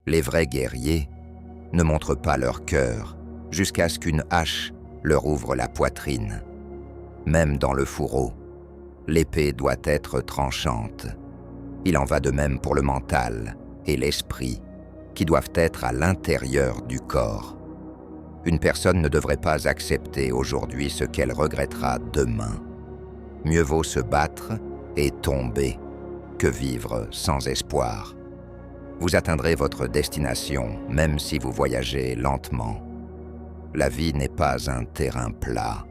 Les vrais guerriers ne montrent pas leur cœur jusqu'à ce qu'une hache leur ouvre la poitrine. Même dans le fourreau, l'épée doit être tranchante. Il en va de même pour le mental et l'esprit, qui doivent être à l'intérieur du corps. Une personne ne devrait pas accepter aujourd'hui ce qu'elle regrettera demain. Mieux vaut se battre et tomber que vivre sans espoir. Vous atteindrez votre destination, même si vous voyagez lentement. La vie n'est pas un terrain plat.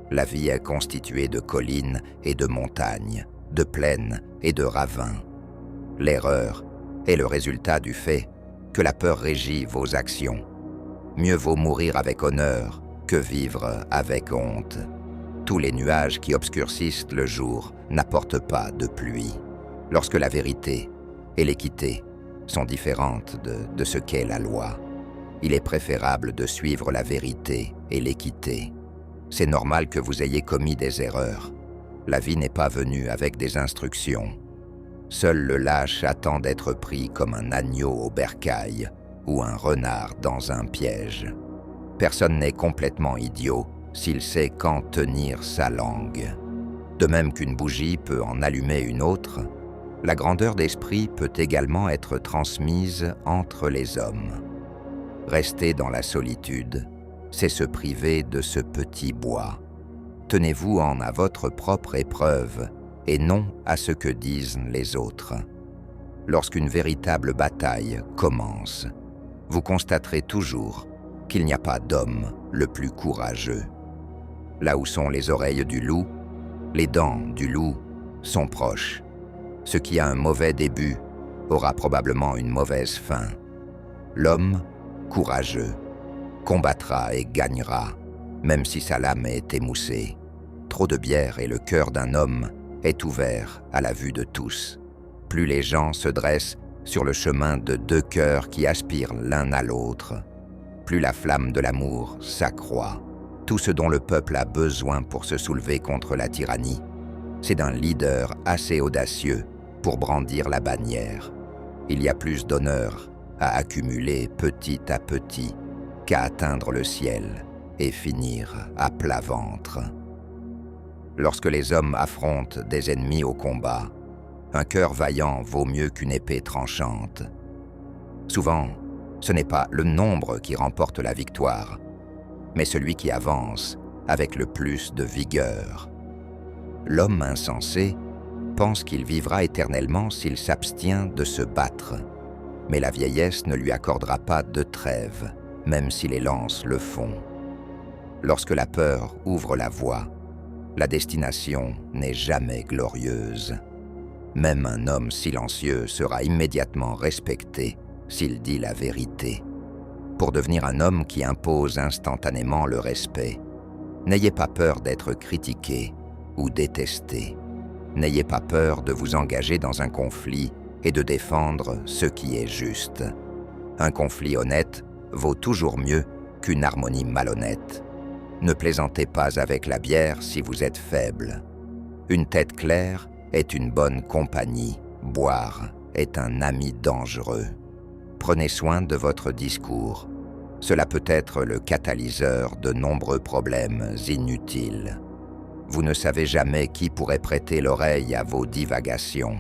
La vie est constituée de collines et de montagnes, de plaines et de ravins. L'erreur est le résultat du fait que la peur régit vos actions. Mieux vaut mourir avec honneur que vivre avec honte. Tous les nuages qui obscurcissent le jour n'apportent pas de pluie. Lorsque la vérité et l'équité sont différentes de ce qu'est la loi, il est préférable de suivre la vérité et l'équité. C'est normal que vous ayez commis des erreurs. La vie n'est pas venue avec des instructions. Seul le lâche attend d'être pris comme un agneau au bercail ou un renard dans un piège. Personne n'est complètement idiot s'il sait quand tenir sa langue. De même qu'une bougie peut en allumer une autre, la grandeur d'esprit peut également être transmise entre les hommes. Rester dans la solitude, c'est se priver de ce petit bois. Tenez-vous-en à votre propre épreuve et non à ce que disent les autres. Lorsqu'une véritable bataille commence, vous constaterez toujours qu'il n'y a pas d'homme le plus courageux. Là où sont les oreilles du loup, les dents du loup sont proches. Ce qui a un mauvais début aura probablement une mauvaise fin. L'homme courageux combattra et gagnera, même si sa lame est émoussée. Trop de bière et le cœur d'un homme est ouvert à la vue de tous. Plus les gens se dressent sur le chemin de deux cœurs qui aspirent l'un à l'autre, plus la flamme de l'amour s'accroît. Tout ce dont le peuple a besoin pour se soulever contre la tyrannie, c'est d'un leader assez audacieux pour brandir la bannière. Il y a plus d'honneur à accumuler petit à petit qu'à atteindre le ciel et finir à plat ventre. Lorsque les hommes affrontent des ennemis au combat, un cœur vaillant vaut mieux qu'une épée tranchante. Souvent, ce n'est pas le nombre qui remporte la victoire, mais celui qui avance avec le plus de vigueur. L'homme insensé pense qu'il vivra éternellement s'il s'abstient de se battre, mais la vieillesse ne lui accordera pas de trêve, même si les lances le font. Lorsque la peur ouvre la voie, la destination n'est jamais glorieuse. Même un homme silencieux sera immédiatement respecté s'il dit la vérité. Pour devenir un homme qui impose instantanément le respect, n'ayez pas peur d'être critiqué ou détesté. N'ayez pas peur de vous engager dans un conflit et de défendre ce qui est juste. Un conflit honnête vaut toujours mieux qu'une harmonie malhonnête. Ne plaisantez pas avec la bière si vous êtes faible. Une tête claire est une bonne compagnie. Boire est un ami dangereux. Prenez soin de votre discours. Cela peut être le catalyseur de nombreux problèmes inutiles. Vous ne savez jamais qui pourrait prêter l'oreille à vos divagations.